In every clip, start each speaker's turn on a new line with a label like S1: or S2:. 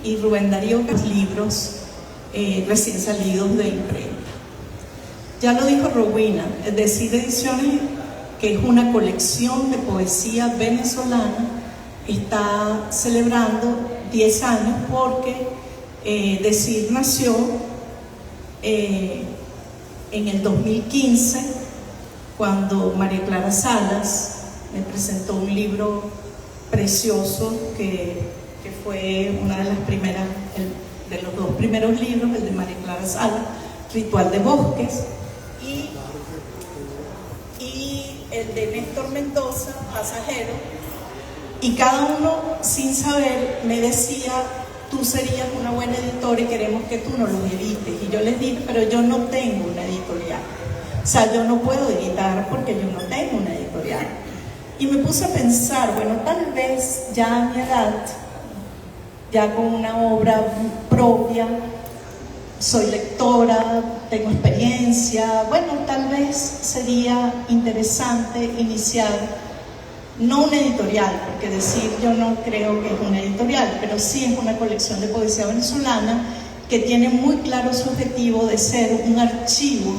S1: y Rubén Darío, los libros recién salidos de imprenta. Ya lo dijo Rowena, Decir Ediciones, que es una colección de poesía venezolana, está celebrando 10 años porque Decir nació en el 2015, cuando María Clara Salas me presentó un libro precioso que fue una de las primeras, de los dos primeros libros, el de María Clara Salas, Ritual de Bosques, y el de Néstor Mendoza, Pasajero, y cada uno, sin saber, me decía: tú serías una buena editora y queremos que tú nos los edites. Y yo les dije: pero yo no tengo una editorial, o sea, yo no puedo editar porque yo no tengo una editorial. Y me puse a pensar, bueno, tal vez ya a mi edad, ya con una obra propia, soy lectora, tengo experiencia, bueno, tal vez sería interesante iniciar, no una editorial, porque decir yo no creo que es una editorial, pero sí es una colección de poesía venezolana que tiene muy claro su objetivo de ser un archivo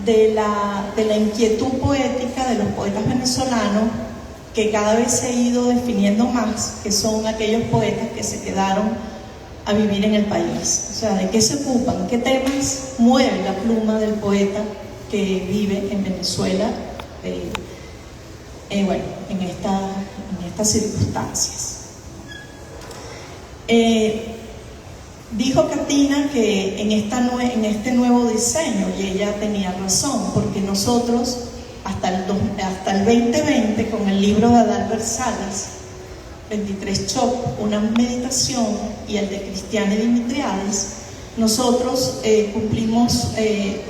S1: de la inquietud poética de los poetas venezolanos, que cada vez se ha ido definiendo más, que son aquellos poetas que se quedaron a vivir en el país. O sea, ¿de qué se ocupan? ¿Qué temas mueve la pluma del poeta que vive en Venezuela? Bueno, en estas circunstancias. Dijo Katina que en este nuevo diseño, y ella tenía razón, porque nosotros hasta el 2020, con el libro de Adalbert Salas, 23 Chop, una meditación, y el de Cristiane Dimitriades, nosotros cumplimos,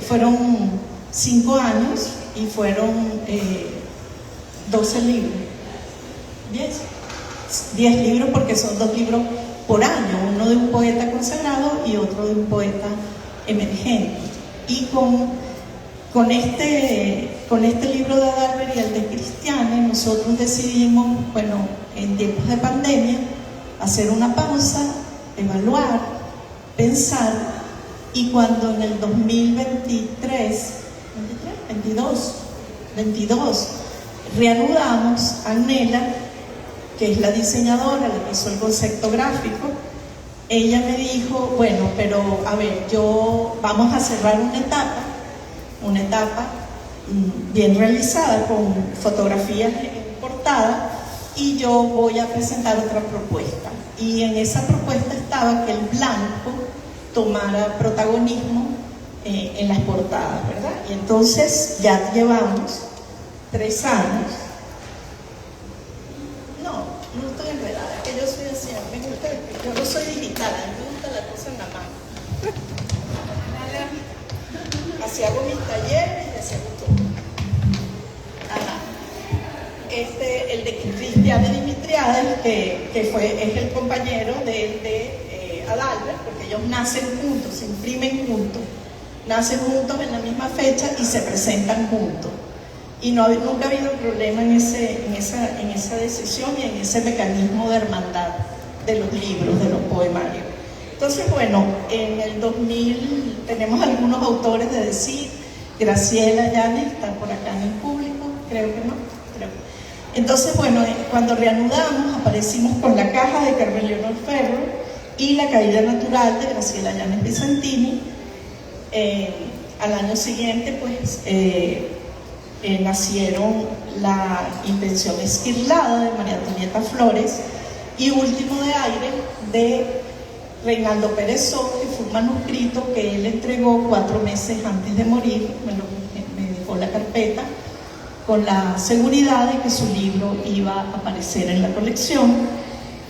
S1: fueron 5 años y fueron 12 libros, 10 libros, porque son 2 libros por año, uno de un poeta consagrado y otro de un poeta emergente. Y con este libro de Adalbert y el de Cristiane, nosotros decidimos, bueno, en tiempos de pandemia, hacer una pausa, evaluar, pensar, y cuando en el 22 reanudamos, Agnela, que es la diseñadora, la que hizo el concepto gráfico, ella me dijo: bueno, pero a ver, vamos a cerrar una etapa bien realizada, con fotografías en portada, y yo voy a presentar otra propuesta. Y en esa propuesta estaba que el blanco tomara protagonismo en las portadas, ¿verdad? Y entonces ya llevamos 3 años. No estoy enredada, que yo soy así, me gusta, yo no soy digital, a mí me gusta la cosa en la mano. Así hago mis talleres y así hago todo. El de Cristiane Dimitriades, que es el compañero de Adalbert, porque ellos nacen juntos, se imprimen juntos, nacen juntos en la misma fecha y se presentan juntos. Y nunca ha habido problema en esa decisión y en ese mecanismo de hermandad de los libros, de los poemarios. Entonces, bueno, en el 2000 tenemos algunos autores de Decir. Graciela Llanes está por acá en el público, creo que no. Entonces, bueno, cuando reanudamos, aparecimos con La Caja de Carmen Leonor Ferro y La Caída Natural de Graciela Llanes Bizantini. Al año siguiente, pues, nacieron La Invención Esquirlada de María Antonieta Flores y Último de Aire de Reinaldo Pérezón, que fue un manuscrito que él entregó 4 meses antes de morir. Me dejó la carpeta con la seguridad de que su libro iba a aparecer en la colección.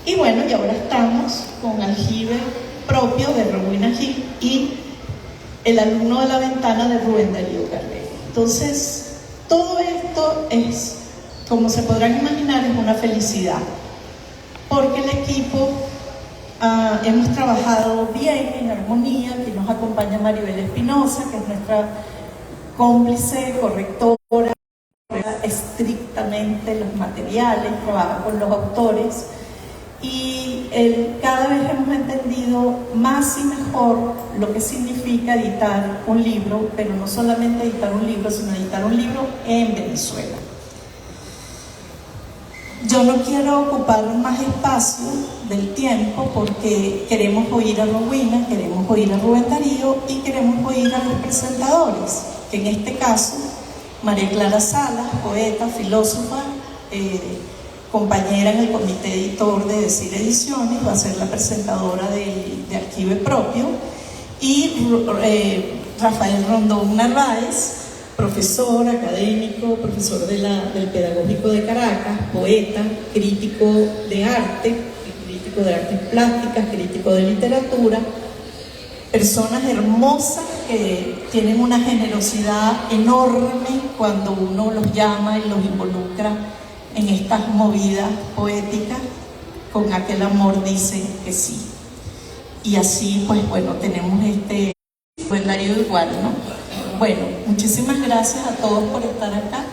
S1: Y bueno, y ahora estamos con Aljibe propio de Rowena Gil y El alumno de la ventana de Rubén Darío Carrera. Entonces, todo esto es, como se podrán imaginar, es una felicidad, porque el equipo hemos trabajado bien, en armonía. Aquí nos acompaña Maribel Espinosa, que es nuestra cómplice, correctora, estrictamente los materiales, trabaja con los autores, y cada vez hemos entendido más y mejor lo que significa editar un libro, pero no solamente editar un libro, sino editar un libro en Venezuela. Yo no quiero ocupar más espacio del tiempo porque queremos oír a Rowena, queremos oír a Rubén Darío y queremos oír a los presentadores, que en este caso María Clara Salas, poeta, filósofa, compañera en el comité editor de Decir Ediciones, va a ser la presentadora de Archive Propio, y Rafael Rondón Narváez, profesor académico, profesor del Pedagógico de Caracas, poeta, crítico de artes plásticas, crítico de literatura, personas hermosas que tienen una generosidad enorme cuando uno los llama y los involucra en estas movidas poéticas. Con aquel amor dicen que sí. Y así, pues bueno, tenemos Rubén Darío igual, ¿no? Bueno, muchísimas gracias a todos por estar acá,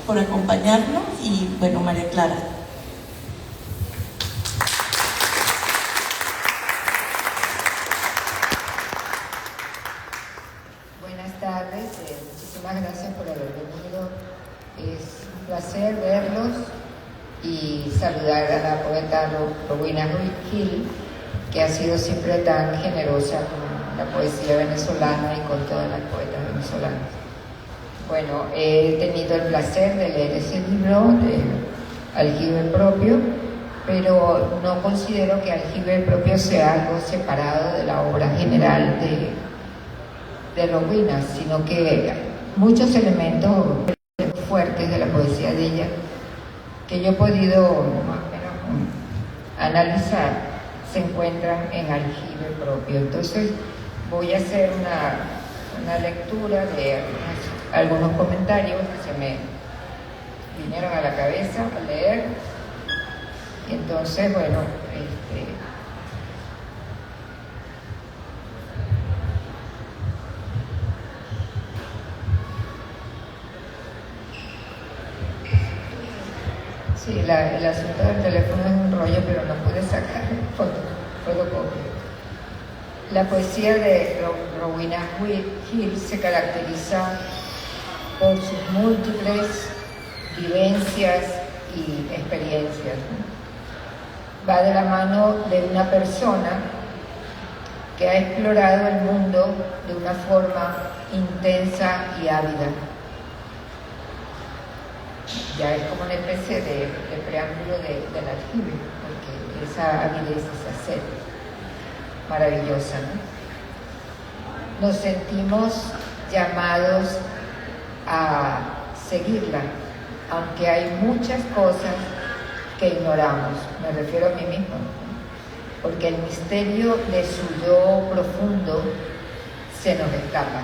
S1: por acompañarnos y bueno, María Clara.
S2: Buenas tardes, muchísimas gracias por haber venido. Es un placer verlos y saludar a la poeta Rowena Gil, que ha sido siempre tan generosa con la poesía venezolana y con todas las poetas venezolanas. Bueno, he tenido el placer de leer ese libro, Aljibe Propio, pero no considero que Aljibe Propio sea algo separado de la obra general de Rowena, sino que muchos elementos fuertes de la poesía de ella que yo he podido más o menos analizar se encuentran en Aljibe Propio. Entonces voy a hacer una lectura de algunos comentarios que se me vinieron a la cabeza al leer. Entonces, bueno, sí, el asunto del teléfono es un rollo, pero no pude sacar fotocopia. La poesía de Rowena Gil se caracteriza por sus múltiples vivencias y experiencias, ¿no? Va de la mano de una persona que ha explorado el mundo de una forma intensa y ávida. Ya es como una especie de preámbulo del Aljibe, porque esa avidez, esa sed maravillosa, ¿no? Nos sentimos llamados a seguirla, aunque hay muchas cosas que ignoramos. Me refiero a mí mismo, ¿no? Porque el misterio de su yo profundo se nos escapa.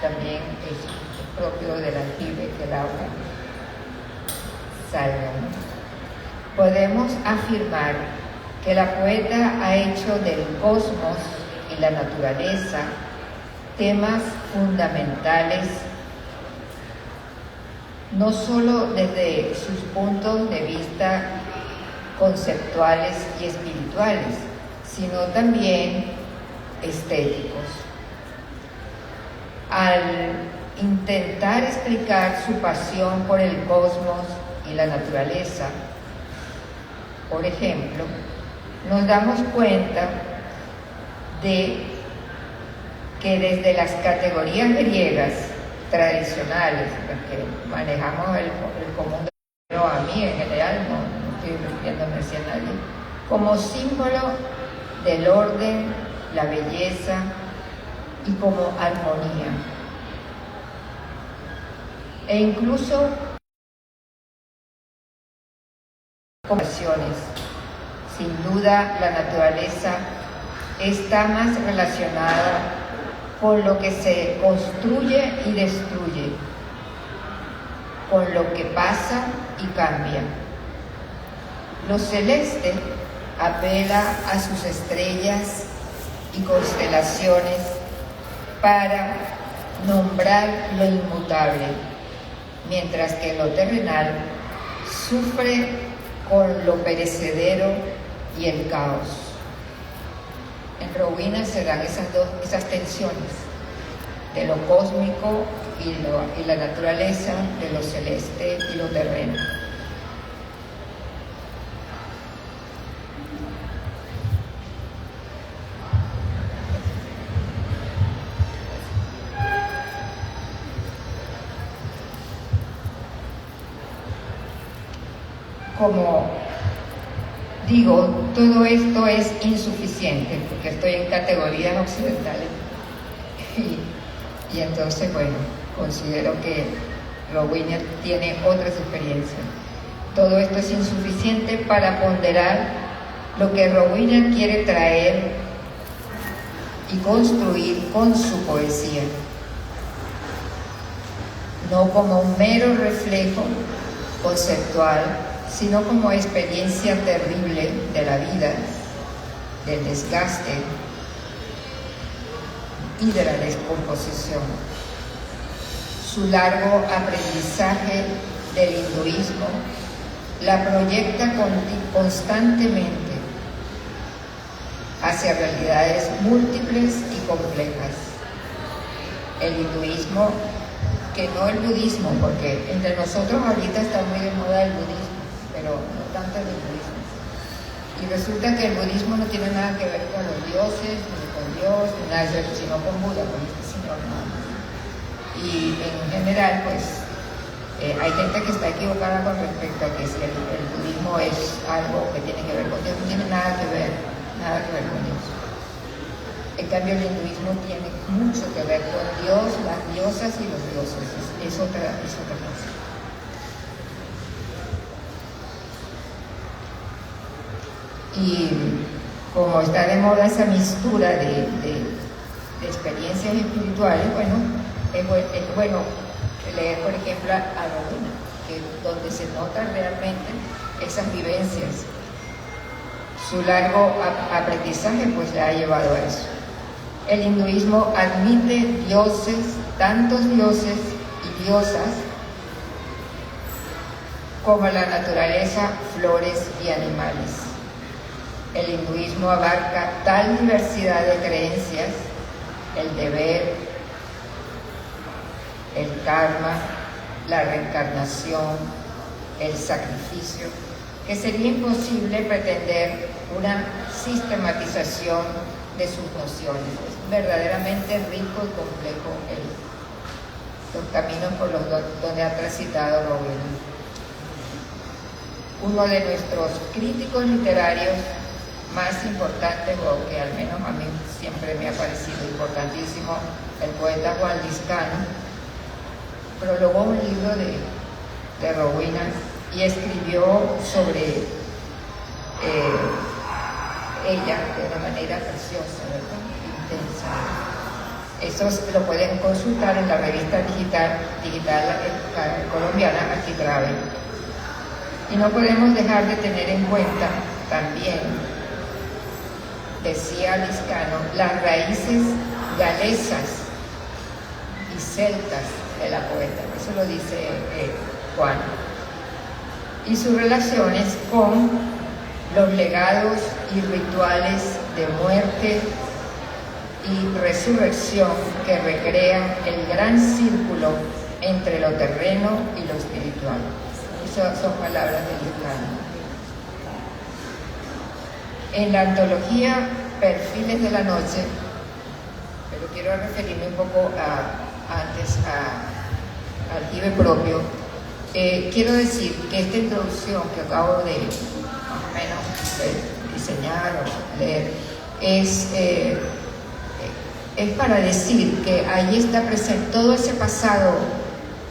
S2: También es propio del Aljibe que el agua salga, ¿no? Podemos afirmar que la poeta ha hecho del cosmos y la naturaleza temas fundamentales, no solo desde sus puntos de vista conceptuales y espirituales, sino también estéticos. Al intentar explicar su pasión por el cosmos y la naturaleza, por ejemplo, nos damos cuenta de que desde las categorías griegas tradicionales, las que manejamos el común, pero a mí en general, no estoy refiriéndome hacia nadie, como símbolo del orden, la belleza y como armonía. E incluso comparaciones. Sin duda, la naturaleza está más relacionada con lo que se construye y destruye, con lo que pasa y cambia. Lo celeste apela a sus estrellas y constelaciones para nombrar lo inmutable, mientras que lo terrenal sufre con lo perecedero y el caos. En Rowena se dan esas tensiones de lo cósmico y la naturaleza, de lo celeste y lo terreno. Como digo, todo esto es insuficiente porque estoy en categorías occidentales y entonces, bueno, considero que Rowena tiene otras experiencias. Todo esto es insuficiente para ponderar lo que Rowena quiere traer y construir con su poesía, no como un mero reflejo conceptual, sino como experiencia terrible de la vida, del desgaste y de la descomposición. Su largo aprendizaje del hinduismo la proyecta constantemente hacia realidades múltiples y complejas. El hinduismo, que no el budismo, porque entre nosotros ahorita está muy de moda el budismo, pero no tanto el hinduismo. Y resulta que el budismo no tiene nada que ver con los dioses, ni con Dios, ni nada de eso, sino con Buda, con este señor nada más. Y en general, pues, hay gente que está equivocada con respecto a que si el budismo es algo que tiene que ver con Dios, no tiene nada que ver con Dios. En cambio, el hinduismo tiene mucho que ver con Dios, las diosas y los dioses. Es otra cosa. Y como está de moda esa mistura de experiencias espirituales, bueno, es bueno leer, por ejemplo, a Rowena, donde se notan realmente esas vivencias. Su largo aprendizaje pues le ha llevado a eso. El hinduismo admite dioses, tantos dioses y diosas, como la naturaleza, flores y animales. El hinduismo abarca tal diversidad de creencias, el deber, el karma, la reencarnación, el sacrificio, que sería imposible pretender una sistematización de sus nociones. Es verdaderamente rico y complejo los caminos por los donde ha transitado Rowena. Uno de nuestros críticos literarios más importantes, o que al menos a mí siempre me ha parecido importantísimo, el poeta Juan Lizcano, prologó un libro de Rowena y escribió sobre ella de una manera preciosa, ¿verdad? Intensa. Eso lo pueden consultar en la revista digital colombiana Arquitrabe. Y no podemos dejar de tener en cuenta también, decía Lizcano, las raíces galesas y celtas de la poeta. Eso lo dice Juan. Y sus relaciones con los legados y rituales de muerte y resurrección que recrean el gran círculo entre lo terreno y lo espiritual. Esas son palabras de Lizcano. En la antología Perfiles de la Noche, pero quiero referirme un poco antes a Aljibe propio, quiero decir que esta introducción que acabo de más o menos diseñar o leer es para decir que ahí está presente todo ese pasado.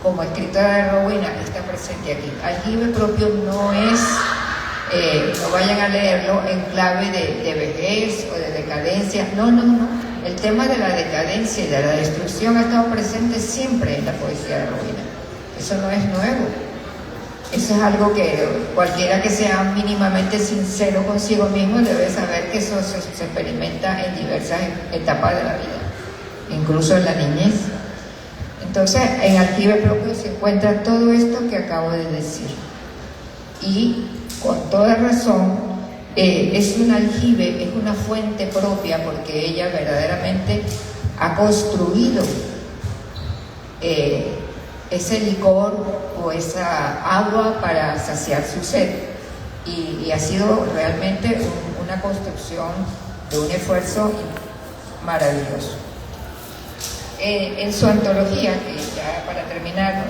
S2: Como escritora de Rowena está presente aquí. Aljibe propio no es, no vayan a leerlo en clave de vejez o de decadencia. No. El tema de la decadencia y de la destrucción ha estado presente siempre en la poesía de Rowena. Eso no es nuevo. Eso es algo que cualquiera que sea mínimamente sincero consigo mismo debe saber que eso se experimenta en diversas etapas de la vida, incluso en la niñez. Entonces, en Aljibe propio se encuentra todo esto que acabo de decir. Y con toda razón, es un aljibe, es una fuente propia, porque ella verdaderamente ha construido ese licor o esa agua para saciar su sed, y ha sido realmente una construcción de un esfuerzo maravilloso. En su antología, que ya para terminar,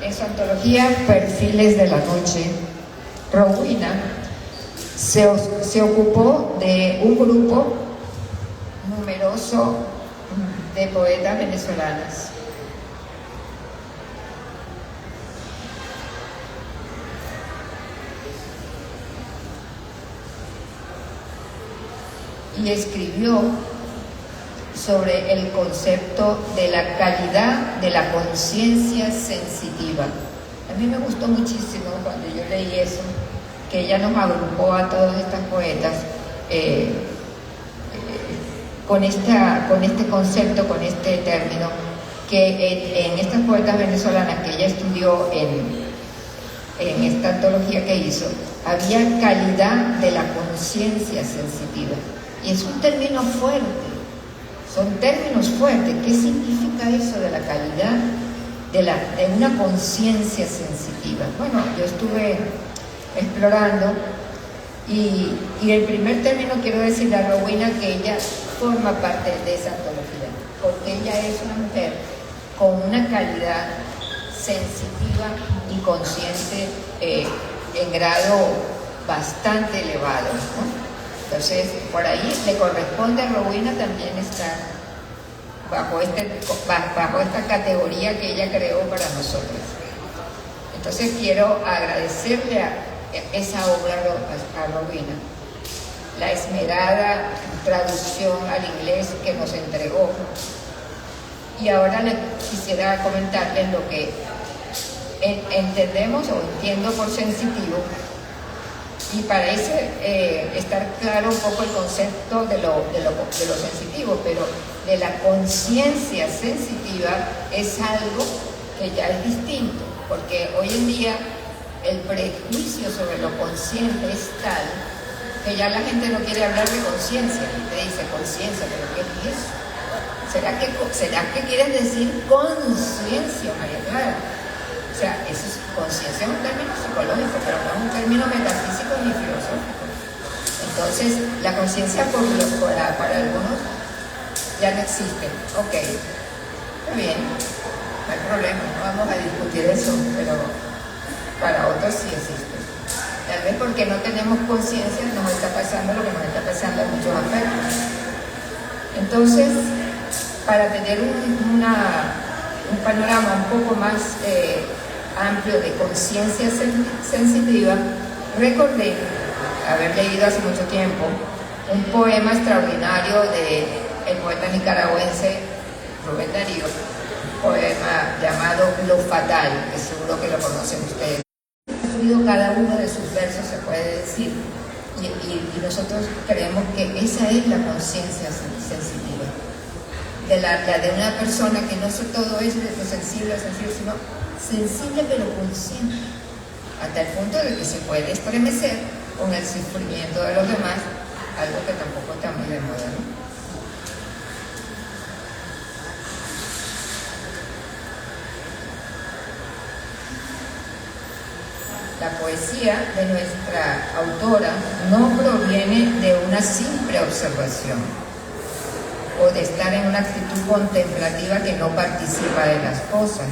S2: en su antología Perfiles de la Noche, Rowena se ocupó de un grupo numeroso de poetas venezolanas. Y escribió sobre el concepto de la calidad de la conciencia sensitiva. A mí me gustó muchísimo cuando yo leí eso, que ella nos agrupó a todas estas poetas con este concepto, con este término, que en estas poetas venezolanas que ella estudió en esta antología que hizo, había calidad de la conciencia sensitiva. Y es un término fuerte, son términos fuertes. ¿Qué significa eso de la calidad de una conciencia sensitiva? Bueno, yo estuve explorando y el primer término, quiero decirle a Rowena que ella forma parte de esa antología, porque ella es una mujer con una calidad sensitiva y consciente en grado bastante elevado, ¿no? Entonces, por ahí le corresponde a Rowena también estar bajo esta categoría que ella creó para nosotros. Entonces, quiero agradecerle a esa obra a Rowena, la esmerada traducción al inglés que nos entregó. Y ahora le quisiera comentarles lo que entendemos o entiendo por sensitivo, y parece estar claro un poco el concepto de lo sensitivo, pero de la conciencia sensitiva es algo que ya es distinto, porque hoy en día el prejuicio sobre lo consciente es tal que ya la gente no quiere hablar de conciencia, te dice conciencia, pero ¿qué es eso? ¿Será que quieren decir conciencia, María Clara? O sea, eso es conciencia, es un término psicológico, pero no es un término metafísico ni filosófico. Entonces, la conciencia para algunos ya no existe. Ok, está bien, no hay problema, no vamos a discutir eso, pero para otros sí existe. Tal vez porque no tenemos conciencia nos está pasando lo que nos está pasando en muchos aspectos. Entonces, para tener un panorama un poco más amplio de conciencia sensitiva, recordé haber leído hace mucho tiempo un poema extraordinario del poeta nicaragüense Rubén Darío, un poema llamado Lo Fatal, que seguro que lo conocen ustedes. Cada uno de sus versos, se puede decir, y nosotros creemos que esa es la conciencia sensitiva, la de una persona que no sé todo eso de lo sensible, sino sensible pero consciente, hasta el punto de que se puede estremecer con el sufrimiento de los demás, algo que tampoco está muy de moda, ¿no? La poesía de nuestra autora no proviene de una simple observación o de estar en una actitud contemplativa que no participa de las cosas.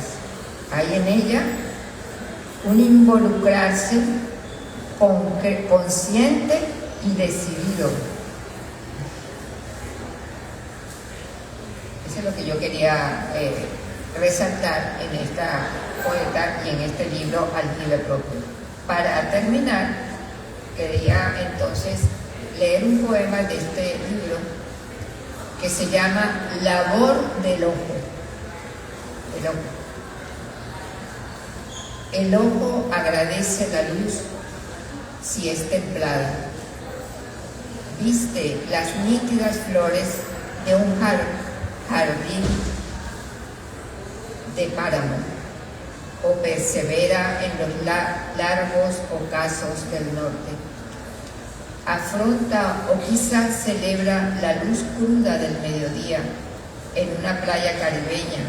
S2: Hay en ella un involucrarse consciente y decidido. Eso es lo que yo quería resaltar en esta poeta y en este libro Aljibe Propio. Para terminar, quería entonces leer un poema de este libro que se llama Labor del Ojo. El ojo. El ojo agradece la luz si es templada. Viste las nítidas flores de un jardín de páramo, o persevera en los largos ocasos del norte. afronta o quizás celebra la luz cruda del mediodía en una playa caribeña.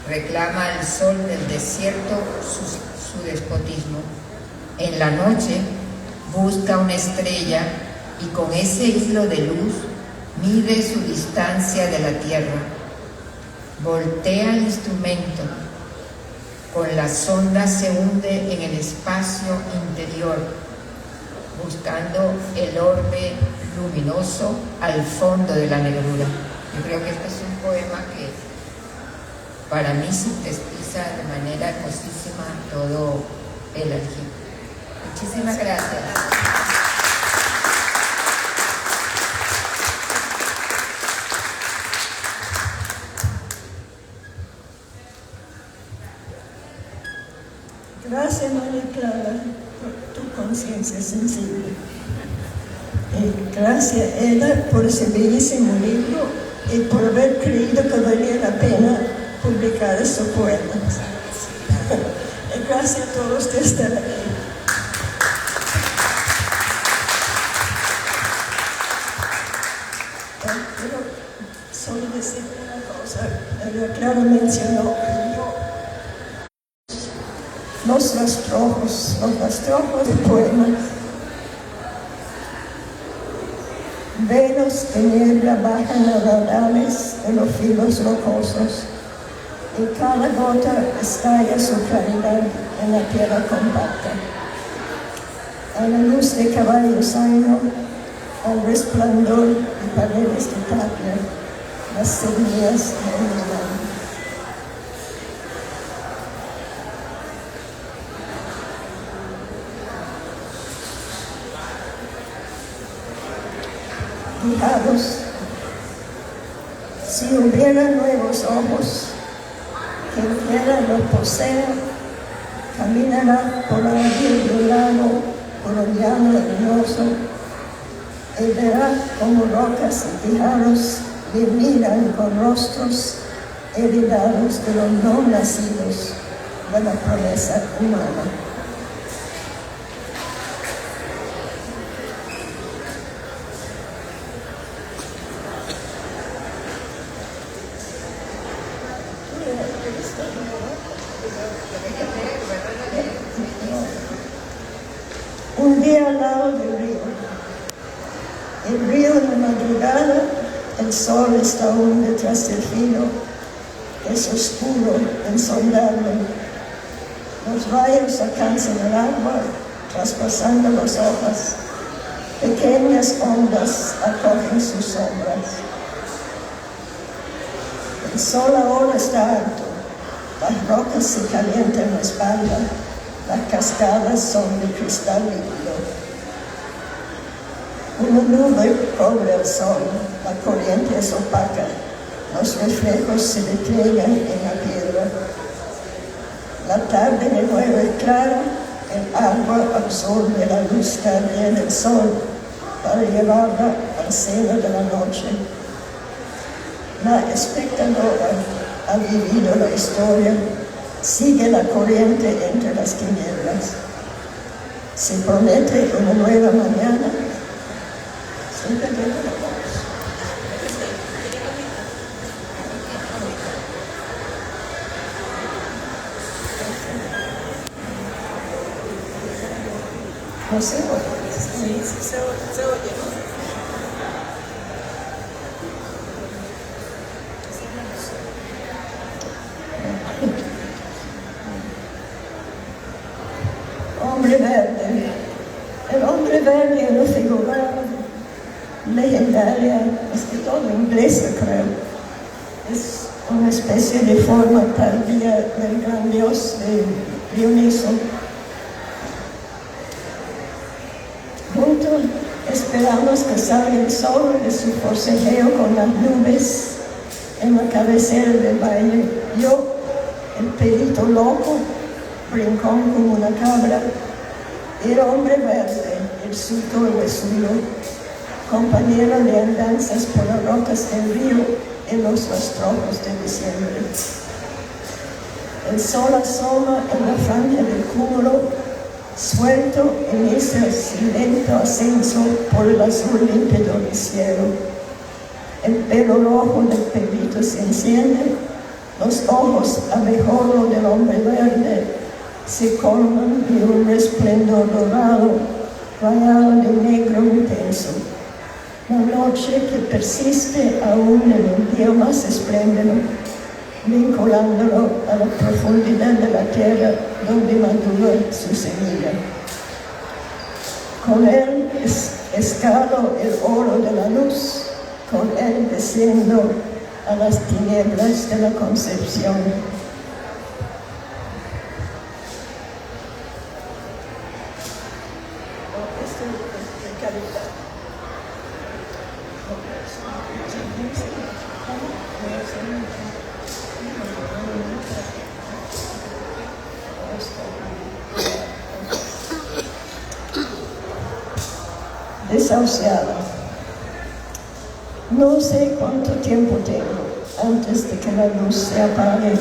S2: Reclama al sol del desierto su despotismo. En la noche busca una estrella y con ese hilo de luz mide su distancia de la tierra. Voltea el instrumento. Con la sonda se hunde en el espacio interior, buscando el orbe luminoso al fondo de la negrura. Yo creo que este es un poema que para mí sintetiza de manera hermosísima todo el aljibe. Muchísimas gracias.
S3: Gracias, María Clara, por tu conciencia sensible. Gracias, Eda, por ese bellísimo libro y por haber creído que valía la pena publicar esos poemas. Y gracias a todos de estar aquí. Quiero solo decir una cosa. María Clara mencionó los rastrojos de poemas. Velos de niebla bajan a raudales de los filos rocosos, y cada gota estalla su claridad en la tierra compacta. A la luz de caballo zaino, al resplandor de paredes de tapia, las semillas de humedad. Fijaros, si hubiera nuevos ojos, quien quiera los posea, caminará por la orilla de un lago, por un llano arenoso, y verá como rocas y guijarros le miran con rostros heredados de los no nacidos de la promesa humana. Un día al lado del río. El río en la madrugada, el sol está aún detrás del filo, es oscuro, insondable. Los rayos alcanzan el agua, traspasando las hojas. Pequeñas ondas acogen sus sombras. El sol ahora está alto, las rocas se calientan la espalda, las cascadas son de cristal líquido. Una nube cubre el sol, la corriente es opaca, los reflejos se despliegan en la piedra. La tarde de nuevo es clara, el agua absorbe la luz tardía del sol para llevarla al seno de la noche. La espectadora ha vivido la historia, sigue la corriente entre las tinieblas. Se promete una nueva mañana. Siempre tiene la voz. No se oye.
S1: Sí, se oye.
S3: Hombre verde. El hombre verde es una figura legendaria, es que todo inglesa, creo. Es una especie de forma tardía del gran dios de Dioniso. Juntos esperamos que salga el sol de su forcejeo con las nubes en la cabecera del valle. Yo, el perito loco, brincón como una cabra, y el hombre verde, el surto huesudo, compañero de andanzas por las rocas del río en los rastrojos de diciembre. El sol asoma en la franja del cúmulo suelto en ese silente ascenso por el azul límpido del cielo. El pelo rojo del perrito se enciende, los ojos abejorros del hombre verde se colman de un resplendor dorado, rayado de negro intenso. La noche que persiste aún en el día más espléndido, vinculándolo a la profundidad de la tierra donde madura su semilla. Con él escalo el oro de la luz, con él desciendo a las tinieblas de la concepción. Desahuciada. No sé cuánto tiempo tengo antes de que la luz se apague,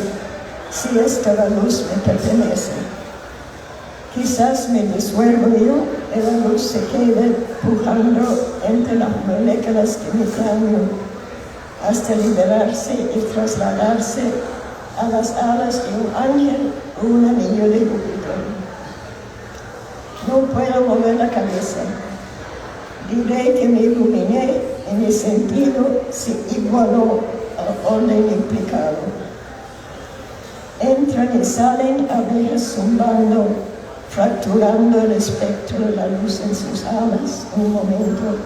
S3: si esta la luz me pertenece. Quizás me disuelvo yo y la luz se quede pujando entre las moléculas de mi cráneo hasta liberarse y trasladarse a las alas de un ángel o un anillo de Júpiter. No puedo mover la cabeza. Diré que me iluminé y mi sentido se igualó al orden implicado. Entran y salen abejas zumbando, fracturando el espectro de la luz en sus alas un momento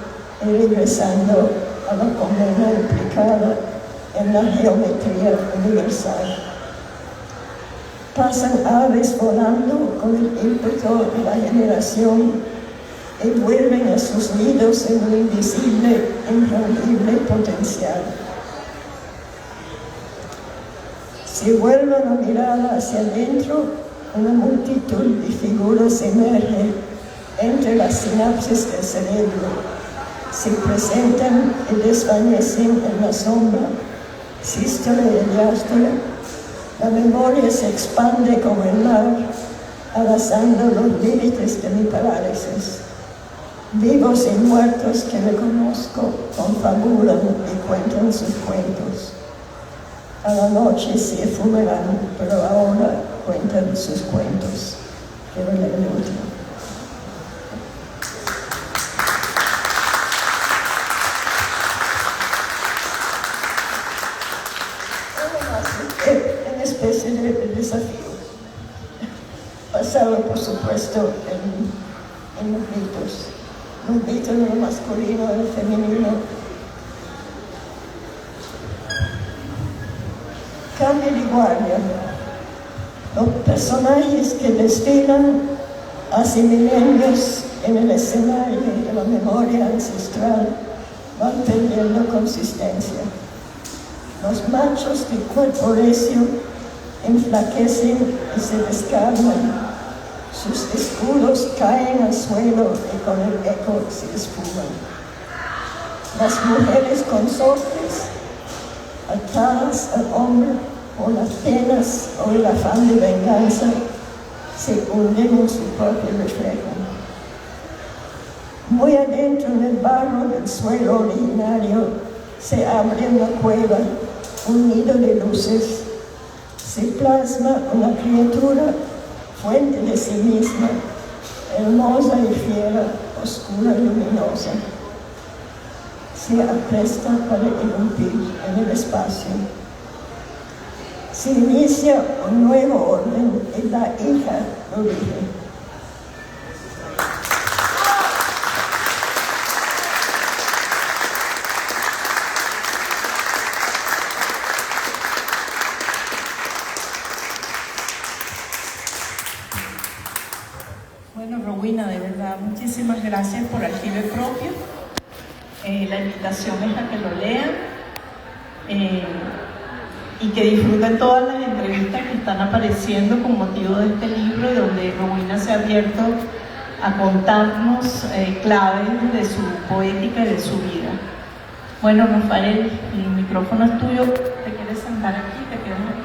S3: y regresando a la condena implicada en la geometría universal. Pasan aves volando con el ímpetu de la generación y vuelven a sus nidos en un invisible, intangible potencial. Si vuelvo la mirada hacia adentro, una multitud de figuras emerge entre las sinapsis del cerebro, se presentan y desvanecen en la sombra, sístole y diástole. La memoria se expande como el mar, arrasando los límites de mi parálisis. Vivos y muertos que reconozco confabulan y cuentan sus cuentos. A la noche se esfumarán, pero ahora cuentan sus cuentos. Quiero leer el último. Una especie de desafío, basado por supuesto en los mitos. Los mitos de lo masculino y lo femenino. Cambio de guardia. Los personajes que desfilan hace milenios en el escenario de la memoria ancestral van perdiendo consistencia. Los machos de cuerpo recio enflaquecen y se descarnan. Sus escudos caen al suelo y con el eco se esfuman. Las mujeres consortes, atadas al hombre por las penas o el afán de venganza, se hunden en su propio reflejo. Muy adentro en el barro del suelo originario se abre una cueva, un nido de luces. Se plasma una criatura fuente de sí misma, hermosa y fiera, oscura y luminosa. Se apresta para irrumpir en el espacio. Se inicia un nuevo orden y la hija lo rige.
S1: Bueno, Rowena, de verdad, muchísimas gracias por Archive Propio. La invitación es a que lo lean y que disfruten todas las entrevistas que están apareciendo con motivo de este libro, y donde Rowena se ha abierto a contarnos claves de su poética y de su vida. Bueno, Rafael, el micrófono es tuyo. ¿Te quieres sentar aquí? ¿Te quedas aquí?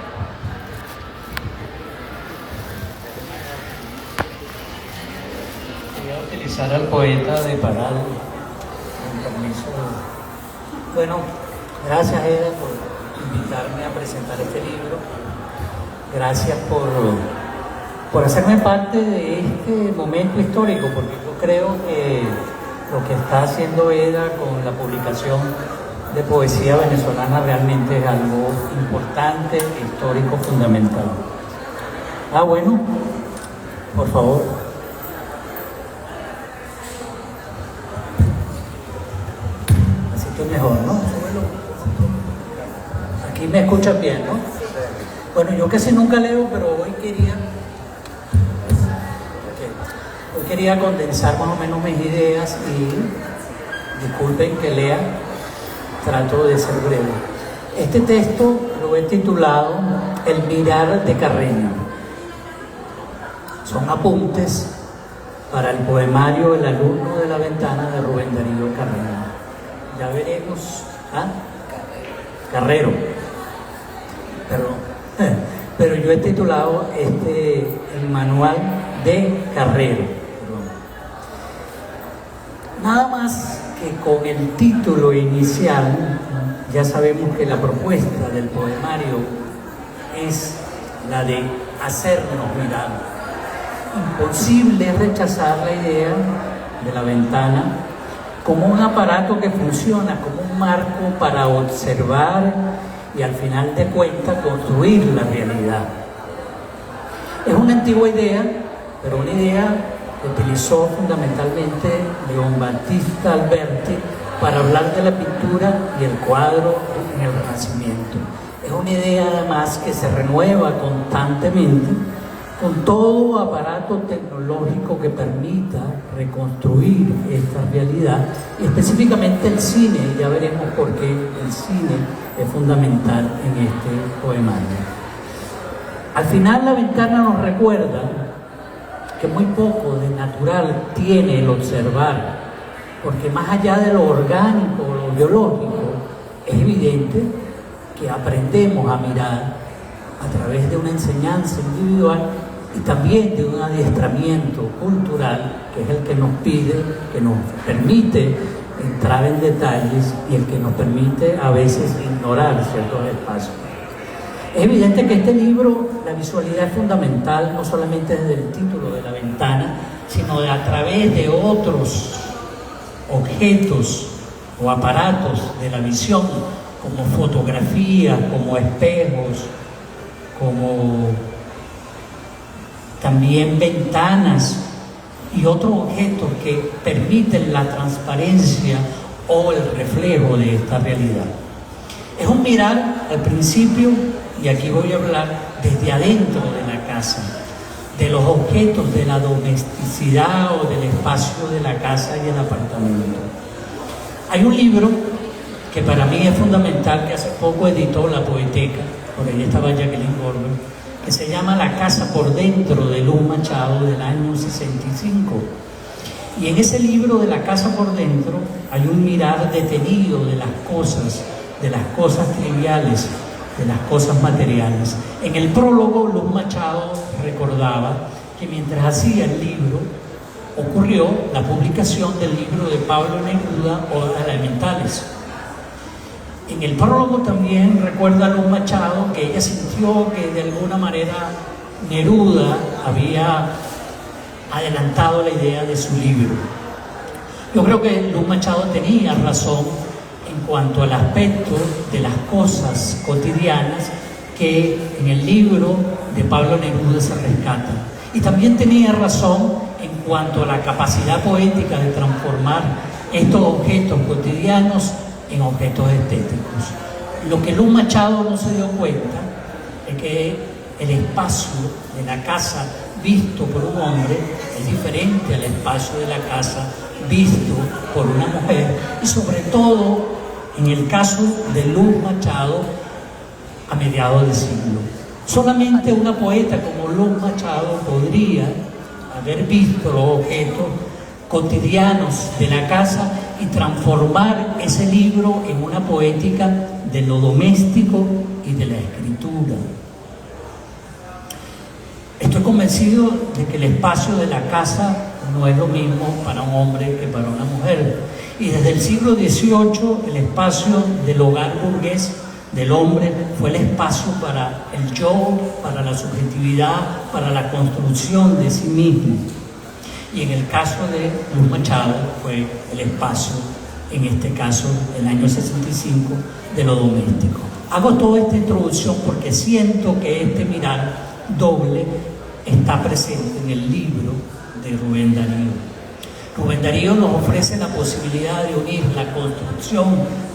S4: utilizar al poeta de parada, con permiso. Bueno, gracias Eda por invitarme a presentar este libro. Gracias por hacerme parte de este momento histórico, porque yo creo que lo que está haciendo Eda con la publicación de poesía venezolana realmente es algo importante, histórico, fundamental. Bueno, por favor. Así estoy mejor, ¿no? Aquí me escuchan bien, ¿no? Bueno, yo casi nunca leo, pero hoy quería condensar más o menos mis ideas y disculpen que lea, trato de ser breve. Este texto lo he titulado El mirar de Carreño. Son apuntes para el poemario El alumno de la ventana de Rubén Darío Carreño. Ya veremos. Carrero. Perdón. Pero yo he titulado el manual de Carrero. Nada más que con el título inicial ya sabemos que la propuesta del poemario es la de hacernos mirar. Imposible rechazar la idea de la ventana como un aparato que funciona como un marco para observar y al final de cuentas construir la realidad. Es una antigua idea, pero una idea que utilizó fundamentalmente León Battista Alberti para hablar de la pintura y el cuadro en el Renacimiento. Es una idea además que se renueva constantemente con todo aparato tecnológico que permita reconstruir esta realidad, y específicamente el cine. Ya veremos por qué el cine es fundamental en este poemario. Al final la ventana nos recuerda que muy poco de natural tiene el observar, porque más allá de lo orgánico o lo biológico, es evidente que aprendemos a mirar a través de una enseñanza individual y también de un adiestramiento cultural, que es el que nos pide, que nos permite entrar en detalles y el que nos permite a veces ignorar ciertos espacios. Es evidente que este libro, la visualidad es fundamental, no solamente desde el título de La ventana, sino a través de otros objetos o aparatos de la visión, como fotografías, como espejos, como también ventanas y otros objetos que permiten la transparencia o el reflejo de esta realidad. Es un mirar al principio, y aquí voy a hablar desde adentro de la casa, de los objetos de la domesticidad o del espacio de la casa y el apartamento. Hay un libro que para mí es fundamental, que hace poco editó La Poeteca, por ahí estaba Jacqueline Goldberg, que se llama La casa por dentro, de Luz Machado, del año 65. Y en ese libro de La casa por dentro hay un mirar detenido de las cosas triviales, de las cosas materiales. En el prólogo, Luz Machado recordaba que mientras hacía el libro, ocurrió la publicación del libro de Pablo Neruda, Odas Elementales. En el prólogo también recuerda Luz Machado que ella sintió que de alguna manera Neruda había adelantado la idea de su libro. Yo creo que Luz Machado tenía razón en cuanto al aspecto de las cosas cotidianas que en el libro de Pablo Neruda se rescatan. Y también tenía razón en cuanto a la capacidad poética de transformar estos objetos cotidianos en objetos estéticos. Lo que Luz Machado no se dio cuenta es que el espacio de la casa visto por un hombre es diferente al espacio de la casa visto por una mujer, y sobre todo en el caso de Luz Machado a mediados del siglo. Solamente una poeta como Luz Machado podría haber visto los objetos cotidianos de la casa y transformar ese libro en una poética de lo doméstico y de la escritura. Estoy convencido de que el espacio de la casa no es lo mismo para un hombre que para una mujer. Y desde el siglo XVIII el espacio del hogar burgués del hombre fue el espacio para el yo, para la subjetividad, para la construcción de sí mismo. Y en el caso de Luz Machado fue el espacio, en este caso, el año 65, de lo doméstico. Hago toda esta introducción porque siento que este mirar doble está presente en el libro de Rubén Darío. Rubén Darío nos ofrece la posibilidad de unir la construcción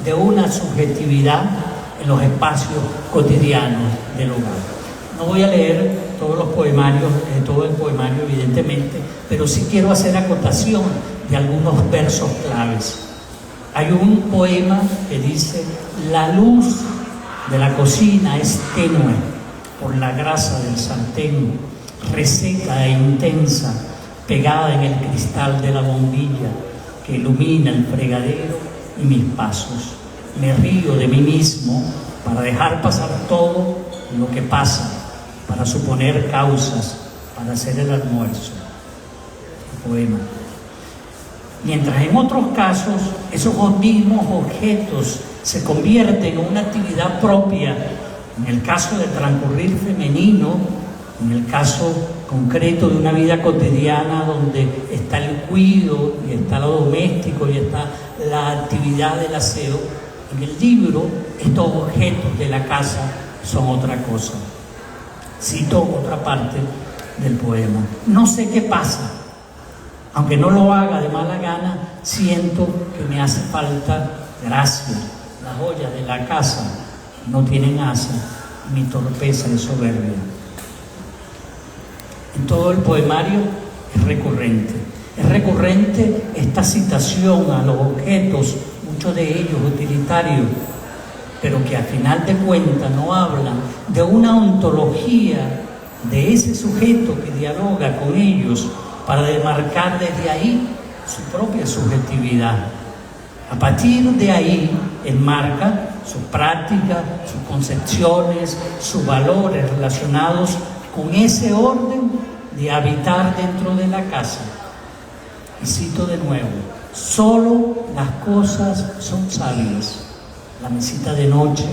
S4: de una subjetividad en los espacios cotidianos del hogar. No voy a leer todos los poemarios, todo el poemario evidentemente, pero sí quiero hacer acotación de algunos versos claves. Hay un poema que dice: la luz de la cocina es tenue por la grasa del sartén, reseca e intensa, pegada en el cristal de la bombilla que ilumina el fregadero y mis pasos. Me río de mí mismo para dejar pasar todo lo que pasa, para suponer causas, para hacer el almuerzo. El poema. Mientras en otros casos esos mismos objetos se convierten en una actividad propia, en el caso del transcurrir femenino, en el caso concreto de una vida cotidiana donde está el cuidado y está lo doméstico y está la actividad del aseo, en el libro estos objetos de la casa son otra cosa. Cito otra parte del poema. No sé qué pasa, aunque no lo haga de mala gana, siento que me hace falta gracia. Las ollas de la casa no tienen asa, mi torpeza es soberbia. En todo el poemario es recurrente. Es recurrente esta citación a los objetos, muchos de ellos utilitarios, pero que al final de cuentas no hablan de una ontología de ese sujeto que dialoga con ellos para demarcar desde ahí su propia subjetividad. A partir de ahí enmarca sus prácticas, sus concepciones, sus valores relacionados con ese orden de habitar dentro de la casa. Y cito de nuevo: solo las cosas son sabias. La mesita de noche,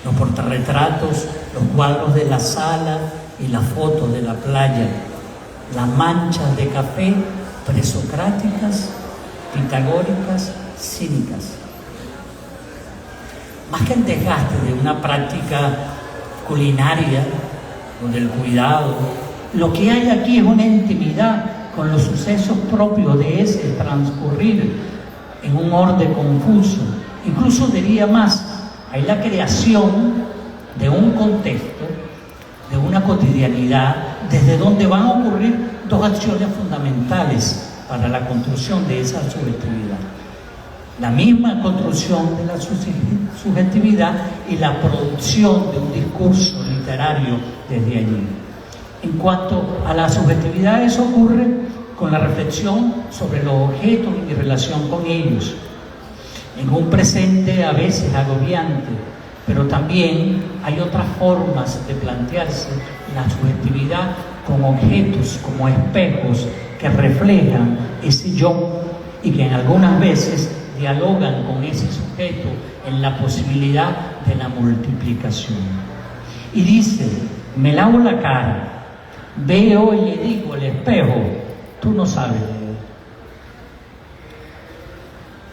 S4: los portarretratos, los cuadros de la sala y las fotos de la playa, las manchas de café presocráticas, pitagóricas, cínicas. Más que el desgaste de una práctica culinaria o del cuidado, lo que hay aquí es una intimidad con los sucesos propios de ese transcurrir en un orden confuso. Incluso diría más, hay la creación de un contexto, de una cotidianidad, desde donde van a ocurrir dos acciones fundamentales para la construcción de esa subjetividad. La misma construcción de la subjetividad y la producción de un discurso literario desde allí. En cuanto a la subjetividad, eso ocurre con la reflexión sobre los objetos y mi relación con ellos, en un presente a veces agobiante, pero también hay otras formas de plantearse la subjetividad con objetos como espejos que reflejan ese yo y que en algunas veces dialogan con ese sujeto en la posibilidad de la multiplicación. Y dice: me lavo la cara, veo y le digo al espejo, tú no sabes leer.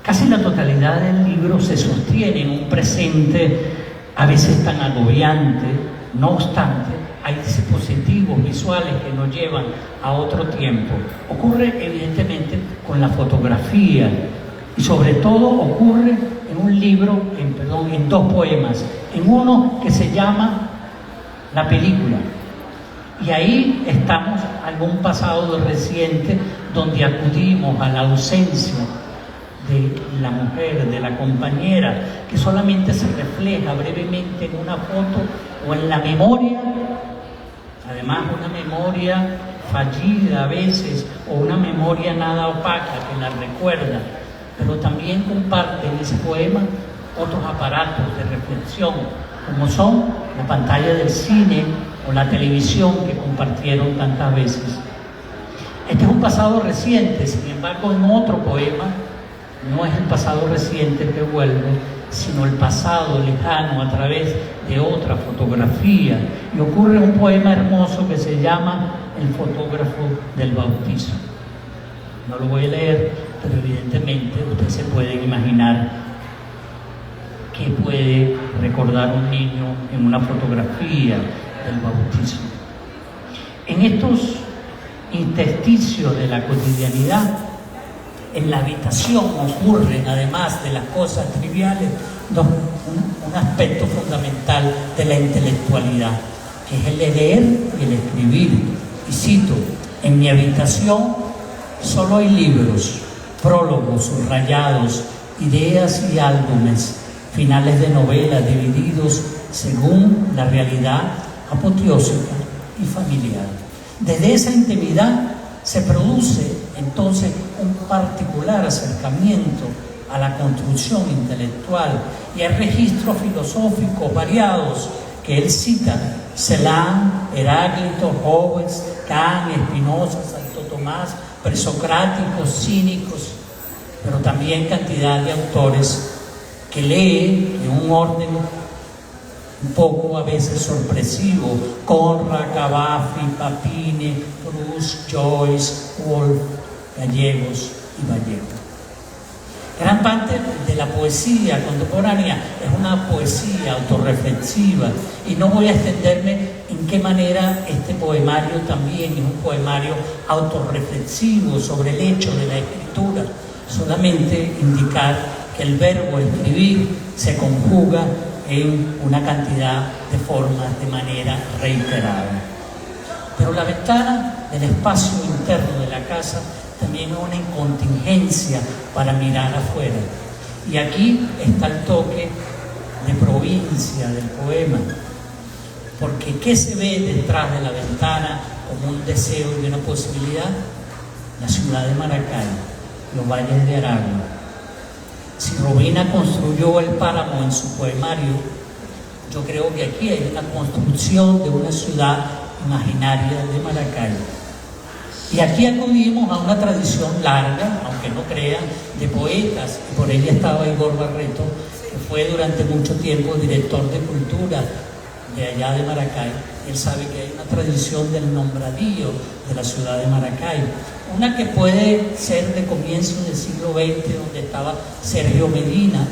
S4: Casi la totalidad del libro se sostiene en un presente a veces tan agobiante. No obstante, hay dispositivos visuales que nos llevan a otro tiempo. Ocurre evidentemente con la fotografía y sobre todo ocurre en un libro, en dos poemas. En uno que se llama La película. Y ahí estamos algún pasado reciente donde acudimos a la ausencia de la mujer, de la compañera, que solamente se refleja brevemente en una foto o en la memoria, además una memoria fallida a veces, o una memoria nada opaca que la recuerda, pero también comparte en ese poema otros aparatos de reflexión, como son la pantalla del cine o la televisión que compartieron tantas veces. Este es un pasado reciente, sin embargo, en otro poema, no es el pasado reciente que vuelve, sino el pasado lejano a través de otra fotografía. Y ocurre un poema hermoso que se llama El fotógrafo del bautizo. No lo voy a leer, pero evidentemente ustedes se pueden imaginar qué puede recordar un niño en una fotografía del bautizo. En estos intersticios de la cotidianidad, en la habitación ocurren, además de las cosas triviales, un aspecto fundamental de la intelectualidad, que es el leer y el escribir. Y cito: en mi habitación solo hay libros, prólogos, subrayados, ideas y álbumes, finales de novelas divididos según la realidad apoteósica y familiar. Desde esa intimidad se produce entonces un particular acercamiento a la construcción intelectual y a registros filosóficos variados que él cita: Celan, Heráclito, Hobbes, Kant, Spinoza, Santo Tomás, presocráticos, cínicos, pero también cantidad de autores que lee en un orden un poco a veces sorpresivo: Conrad, Cavafy, Papini, Proust, Joyce, Woolf, Gallegos y Vallejo. Gran parte de la poesía contemporánea es una poesía autorreflexiva, y no voy a extenderme en qué manera este poemario también es un poemario autorreflexivo sobre el hecho de la escritura, solamente indicar que el verbo escribir se conjuga en una cantidad de formas de manera reiterada. Pero la ventana del espacio interno de la casa también es una contingencia para mirar afuera. Y aquí está el toque de provincia del poema, porque ¿qué se ve detrás de la ventana como un deseo y una posibilidad? La ciudad de Maracay, los valles de Aragua. Si Robina construyó el páramo en su poemario, yo creo que aquí hay una construcción de una ciudad imaginaria de Maracay. Y aquí acudimos a una tradición larga, aunque no crean, de poetas, y por ella estaba Igor Barreto, que fue durante mucho tiempo director de cultura de allá de Maracay. Él sabe que hay una tradición del nombradío de la ciudad de Maracay, una que puede ser de comienzos del siglo XX, donde estaba Sergio Medina,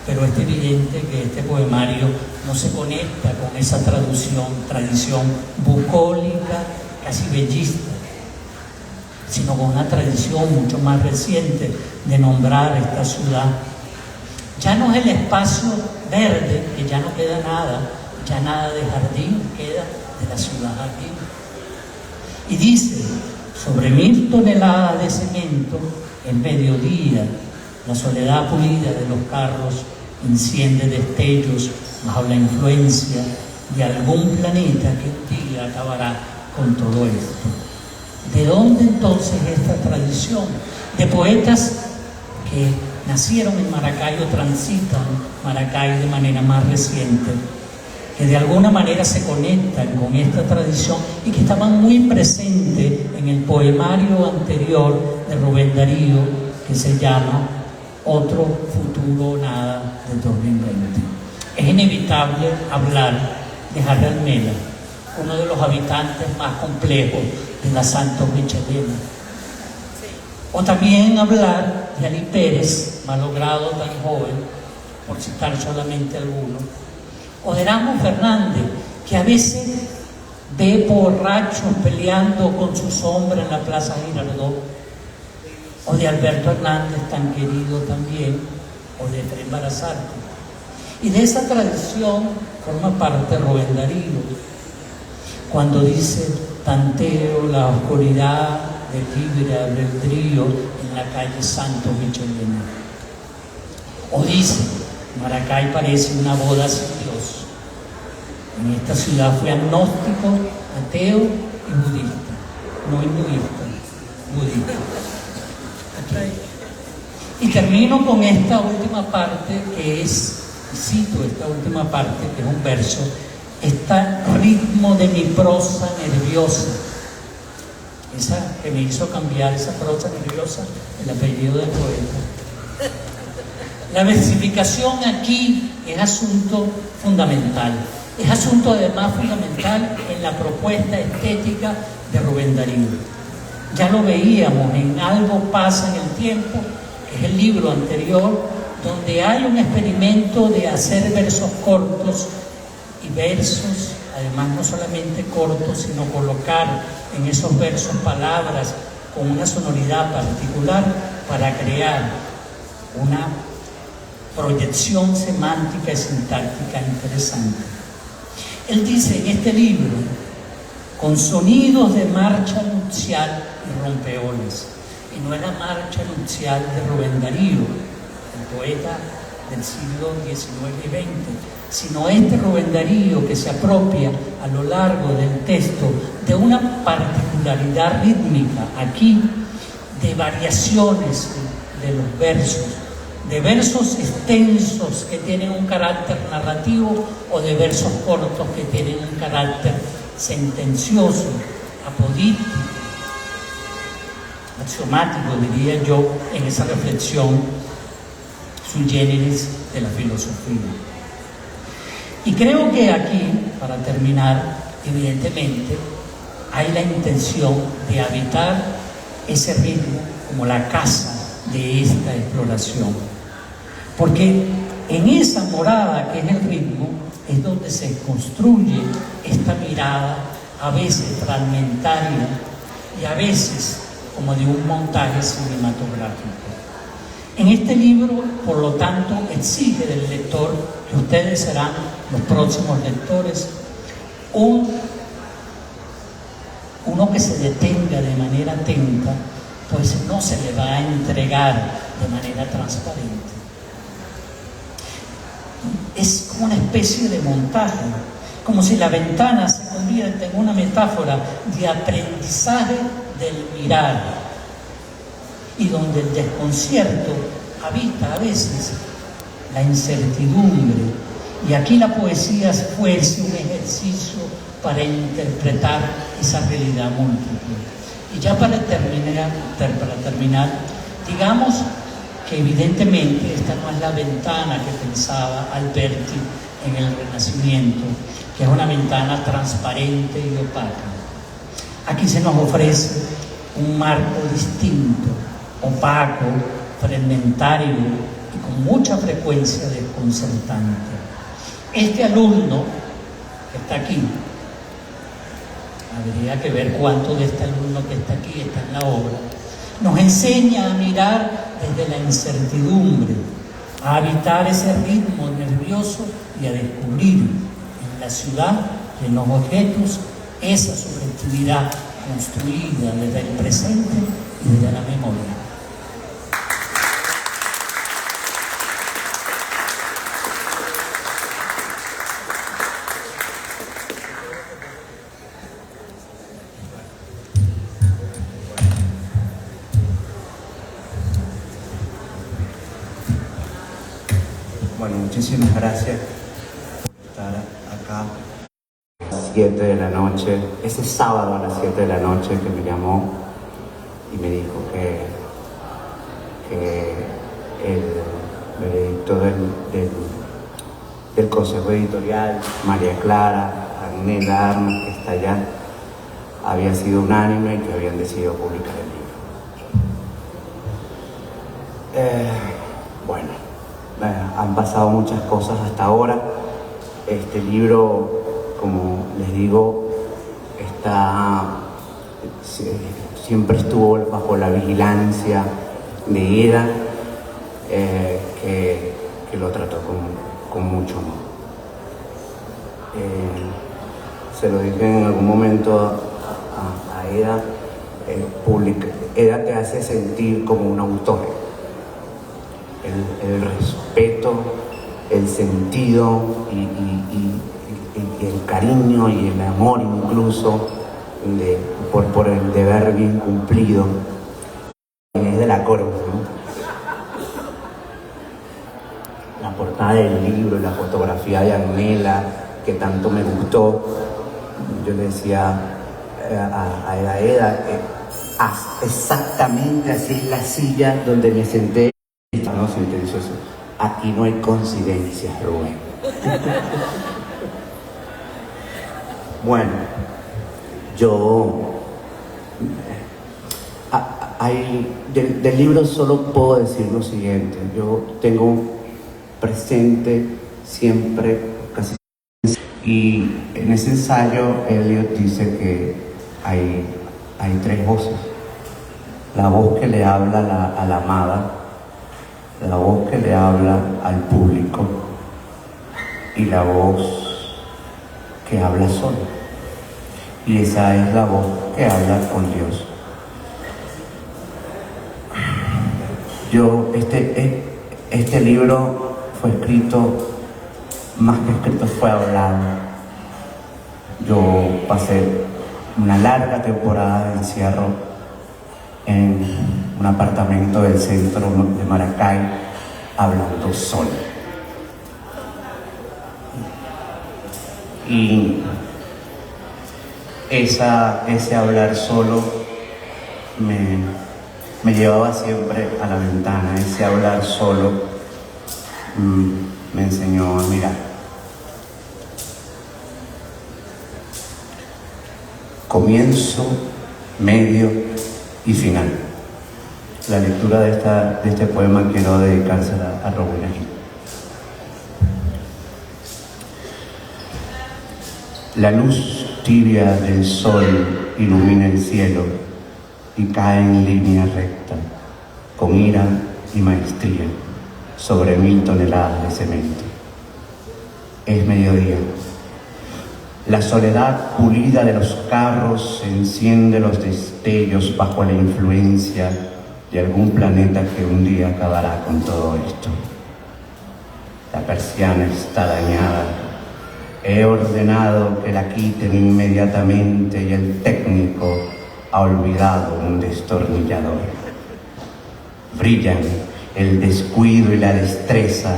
S4: pero es evidente que este poemario no se conecta con esa tradición bucólica, casi bellista, sino con una tradición mucho más reciente de nombrar esta ciudad. Ya no es el espacio verde, que ya no queda nada, ya nada de jardín queda de la ciudad jardín. Y dice: sobre 1000 toneladas de cemento, en mediodía, la soledad pulida de los carros enciende destellos bajo la influencia de algún planeta que un día acabará con todo esto. ¿De dónde entonces esta tradición de poetas que nacieron en Maracay o transitan Maracay de manera más reciente, que de alguna manera se conectan con esta tradición y que estaban muy presentes en el poemario anterior de Rubén Darío, que se llama Otro futuro nada de 2020? Es inevitable hablar de Harry Almela, uno de los habitantes más complejos de la Santos Michelena. O también hablar de Ali Pérez, malogrado tan joven, por citar solamente algunos. O de Ramos Fernández, que a veces ve borrachos peleando con su sombra en la Plaza Girardot. O de Alberto Hernández, tan querido también, o de Efraín Barazarte. Y de esa tradición forma parte Rubén Darío, cuando dice: tanteo la oscuridad del libre albedrío en la calle Santos Michelena. O dice: Maracay parece una boda sin Dios. En esta ciudad fue agnóstico, ateo y budista. No hinduista, budista. Aquí. Y termino con esta última parte, que es, cito esta última parte, que es un verso: está ritmo de mi prosa nerviosa. esa que me hizo cambiar esa prosa nerviosa, el apellido del poeta. La versificación aquí es asunto fundamental. Es asunto además fundamental en la propuesta estética de Rubén Darío. Ya lo veíamos en Algo pasa en el tiempo, que es el libro anterior, donde hay un experimento de hacer versos cortos y versos, además no solamente cortos, sino colocar en esos versos palabras con una sonoridad particular para crear una proyección semántica y sintáctica interesante. Él dice en este libro, con sonidos de marcha nupcial y rompeolas, y no es la marcha nupcial de Rubén Darío, el poeta del siglo XIX y XX, sino este Rubén Darío que se apropia a lo largo del texto de una particularidad rítmica aquí, de variaciones de los versos, de versos extensos que tienen un carácter narrativo o de versos cortos que tienen un carácter sentencioso, apodítico, axiomático, diría yo, en esa reflexión sui generis de la filosofía. Y creo que aquí, para terminar, evidentemente, hay la intención de habitar ese ritmo como la casa de esta exploración. Porque en esa morada que es el ritmo, es donde se construye esta mirada, a veces fragmentaria y a veces como de un montaje cinematográfico. En este libro, por lo tanto, exige del lector, que ustedes serán los próximos lectores, uno que se detenga de manera atenta, pues no se le va a entregar de manera transparente. Es como una especie de montaje, como si la ventana se convierte en una metáfora de aprendizaje del mirar, y donde el desconcierto habita a veces la incertidumbre. Y aquí la poesía fuese un ejercicio para interpretar esa realidad múltiple. Y ya para terminar, digamos que evidentemente esta no es la ventana que pensaba Alberti en el Renacimiento, que es una ventana transparente y opaca. Aquí se nos ofrece un marco distinto, opaco, fragmentario y con mucha frecuencia desconcertante. Este alumno que está aquí, habría que ver cuánto de este alumno que está aquí está en la obra, nos enseña a mirar desde la incertidumbre, a habitar ese ritmo nervioso y a descubrir en la ciudad, en los objetos, esa subjetividad construida desde el presente y desde la memoria.
S5: Bueno, muchísimas gracias por estar acá. A las 7 de la noche, ese sábado a las 7 de la noche que me llamó y me dijo que el veredicto del Consejo Editorial, María Clara, Agnela Armas, que está allá, había sido unánime y que habían decidido publicar el libro. Bueno, han pasado muchas cosas hasta ahora. Este libro, como les digo, siempre estuvo bajo la vigilancia de Eda, que lo trató con mucho amor. Se lo dije en algún momento a Eda, Eda te hace sentir como un autor. El respeto, el sentido y el cariño y el amor incluso por el deber bien cumplido es de la Corvo, ¿no? La portada del libro, la fotografía de Agnela, que tanto me gustó. Yo le decía a Eda, exactamente así es la silla donde me senté. No, sentenció eso. Aquí no hay coincidencias, Rubén. Bueno, yo del libro solo puedo decir lo siguiente. Yo tengo presente siempre, casi, y en ese ensayo Eliot dice que hay tres voces: la voz que le habla a la amada, la voz que le habla al público y la voz que habla sola. Y esa es la voz que habla con Dios. Este libro fue escrito, más que escrito fue hablado. Yo pasé una larga temporada de encierro en un apartamento del centro de Maracay, hablando solo. Y ese hablar solo me llevaba siempre a la ventana. Ese hablar solo me enseñó a mirar. Comienzo, medio y final. La lectura de este poema quiero dedicársela a Rowena Hill. La luz tibia del sol ilumina el cielo y cae en línea recta, con ira y maestría, sobre 1000 toneladas de cemento. Es mediodía. La soledad pulida de los carros enciende los destellos bajo la influencia de algún planeta que un día acabará con todo esto. La persiana está dañada. He ordenado que la quiten inmediatamente y el técnico ha olvidado un destornillador. Brillan el descuido y la destreza,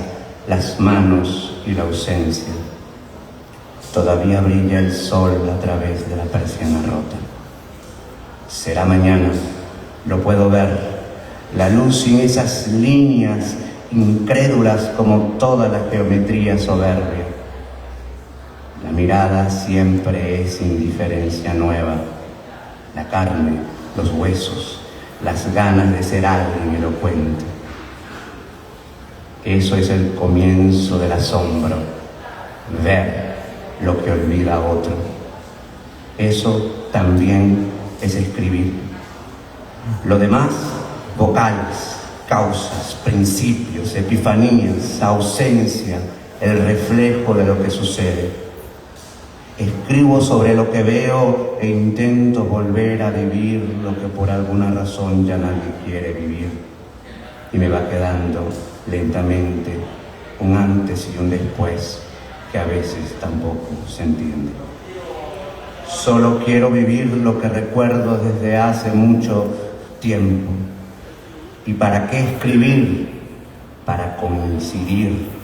S5: las manos y la ausencia. Todavía brilla el sol a través de la persiana rota. Será mañana, lo puedo ver, la luz sin esas líneas incrédulas como toda la geometría soberbia. La mirada siempre es indiferencia nueva. La carne, los huesos, las ganas de ser alguien elocuente. Eso es el comienzo del asombro, ver lo que olvida otro. Eso también es escribir. Lo demás, vocales, causas, principios, epifanías, ausencia, el reflejo de lo que sucede. Escribo sobre lo que veo e intento volver a vivir lo que por alguna razón ya nadie quiere vivir. Y me va quedando lentamente un antes y un después que a veces tampoco se entiende. Solo quiero vivir lo que recuerdo desde hace mucho tiempo. ¿Y para qué escribir? Para coincidir.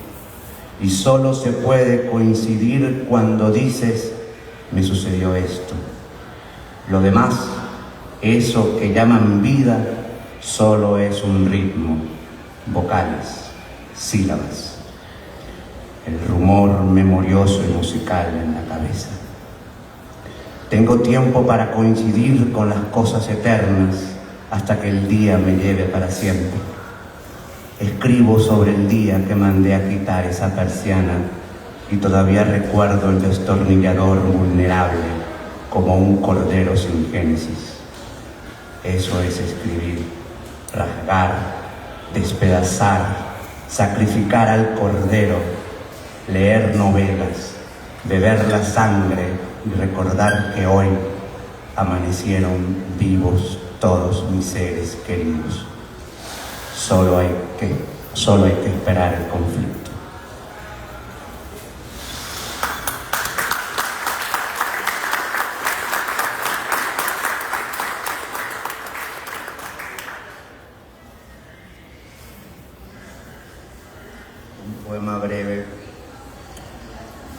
S5: Y solo se puede coincidir cuando dices, me sucedió esto. Lo demás, eso que llaman vida, solo es un ritmo, vocales, sílabas. El rumor memorioso y musical en la cabeza. Tengo tiempo para coincidir con las cosas eternas hasta que el día me lleve para siempre. Escribo sobre el día que mandé a quitar esa persiana y todavía recuerdo el destornillador vulnerable como un cordero sin génesis. Eso es escribir, rasgar, despedazar, sacrificar al cordero, leer novelas, beber la sangre y recordar que hoy amanecieron vivos todos mis seres queridos. Solo hay que esperar el conflicto. Un poema breve.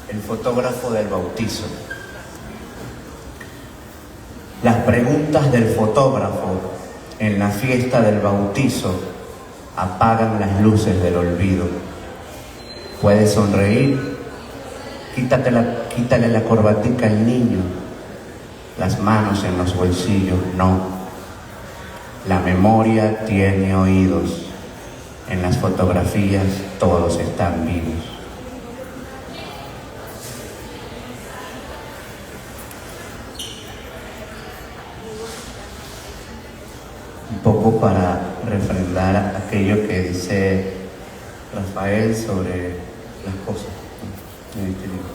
S5: El fotógrafo del bautizo. Las preguntas del fotógrafo en la fiesta del bautizo apagan las luces del olvido. Puedes sonreír, quítale la corbatica al niño, las manos en los bolsillos, no. La memoria tiene oídos, en las fotografías todos están vivos. Un poco para refrendar aquello que dice Rafael sobre las cosas en este libro.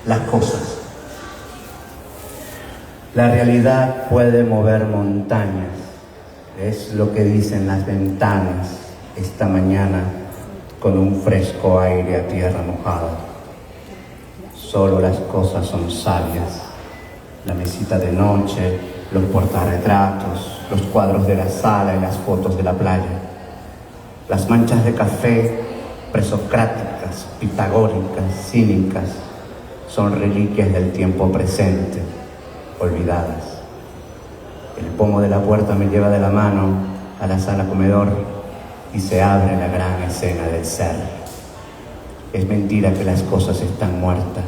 S5: Las cosas. La realidad puede mover montañas, es lo que dicen las ventanas esta mañana con un fresco aire a tierra mojada. Solo las cosas son sabias. La mesita de noche, los portarretratos, los cuadros de la sala y las fotos de la playa. Las manchas de café, presocráticas, pitagóricas, cínicas, son reliquias del tiempo presente, olvidadas. El pomo de la puerta me lleva de la mano a la sala comedor y se abre la gran escena del ser. Es mentira que las cosas están muertas.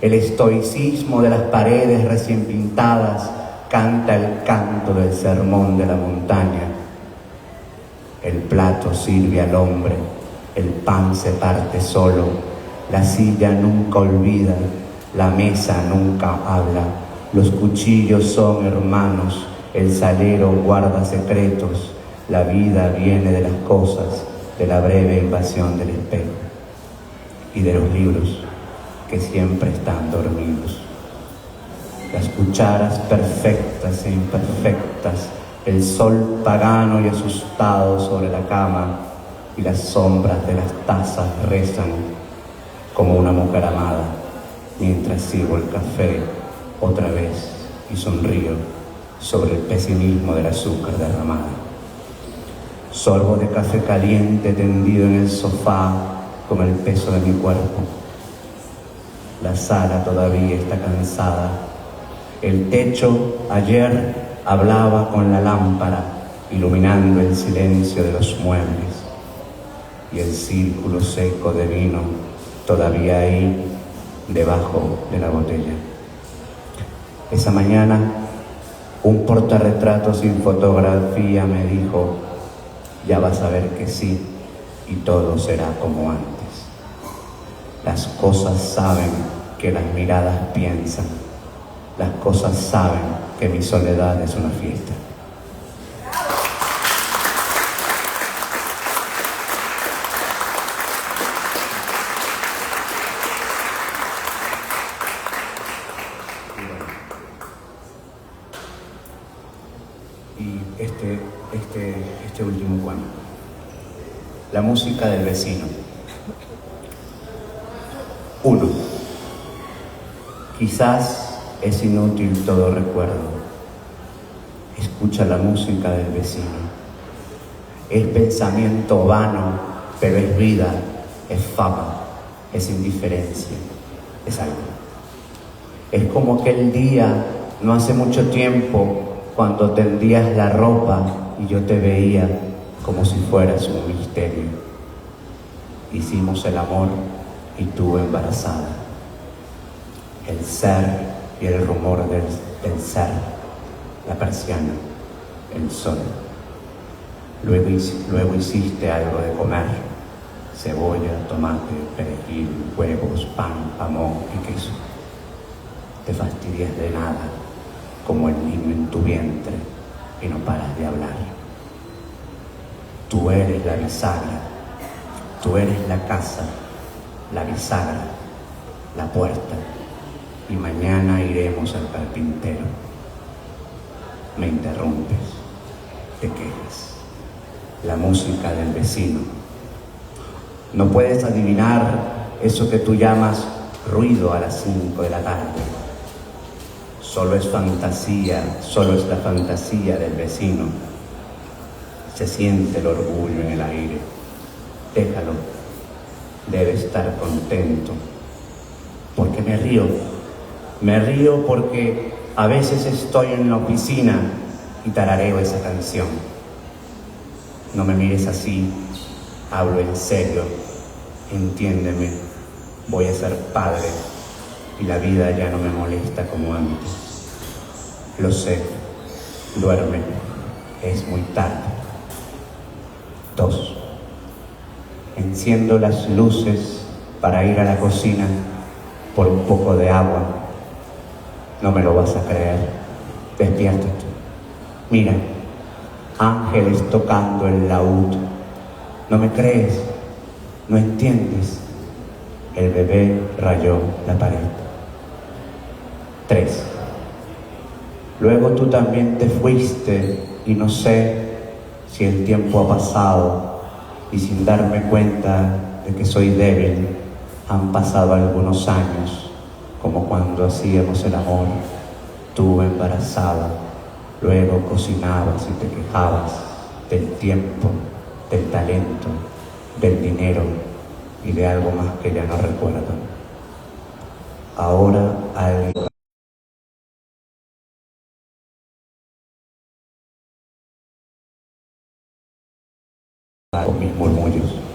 S5: El estoicismo de las paredes recién pintadas canta el canto del sermón de la montaña. El plato sirve al hombre, el pan se parte solo, la silla nunca olvida, la mesa nunca habla, los cuchillos son hermanos, el salero guarda secretos, la vida viene de las cosas, de la breve invasión del espejo y de los libros que siempre están dormidos. Las cucharas perfectas e imperfectas, el sol pagano y asustado sobre la cama y las sombras de las tazas rezan como una mujer amada mientras sirvo el café otra vez y sonrío sobre el pesimismo del azúcar derramada. Sorbo de café caliente tendido en el sofá con el peso de mi cuerpo. La sala todavía está cansada. El techo ayer hablaba con la lámpara, iluminando el silencio de los muebles. Y el círculo seco de vino todavía ahí, debajo de la botella. Esa mañana, un portarretratos sin fotografía me dijo: ya vas a ver que sí, y todo será como antes. Las cosas saben que las miradas piensan. Las cosas saben que mi soledad es una fiesta. Y este último cuento. La música del vecino. 1. Quizás es inútil todo recuerdo. Escucha la música del vecino. Es pensamiento vano, pero es vida, es fama, es indiferencia, es algo. Es como aquel día, no hace mucho tiempo, cuando tendías la ropa y yo te veía como si fueras un misterio. Hicimos el amor y tú embarazada. El ser y el rumor del ser, la persiana, el sol. Luego hiciste algo de comer: cebolla, tomate, perejil, huevos, pan, jamón y queso. Te fastidias de nada, como el niño en tu vientre, y no paras de hablar. Tú eres la bisagra, tú eres la casa, la bisagra, la puerta, y mañana iremos al carpintero. Me interrumpes, te quejas. La música del vecino. No puedes adivinar eso que tú llamas ruido a las 5 de la tarde. Solo es fantasía, solo es la fantasía del vecino. Se siente el orgullo en el aire. Déjalo, debe estar contento. ¿Por qué me río? Me río porque a veces estoy en la oficina y tarareo esa canción. No me mires así, hablo en serio, entiéndeme, voy a ser padre y la vida ya no me molesta como antes. Lo sé, duerme, es muy tarde. 2. Enciendo las luces para ir a la cocina por un poco de agua. No me lo vas a creer. Despiértate. Mira, ángeles tocando el laúd. ¿No me crees? ¿No entiendes? El bebé rayó la pared. 3. Luego tú también te fuiste y no sé si el tiempo ha pasado y sin darme cuenta de que soy débil, han pasado algunos años, como cuando hacíamos el amor, tú embarazada, luego cocinabas y te quejabas del tiempo, del talento, del dinero y de algo más que ya no recuerdo. Ahora algo con mis murmullos.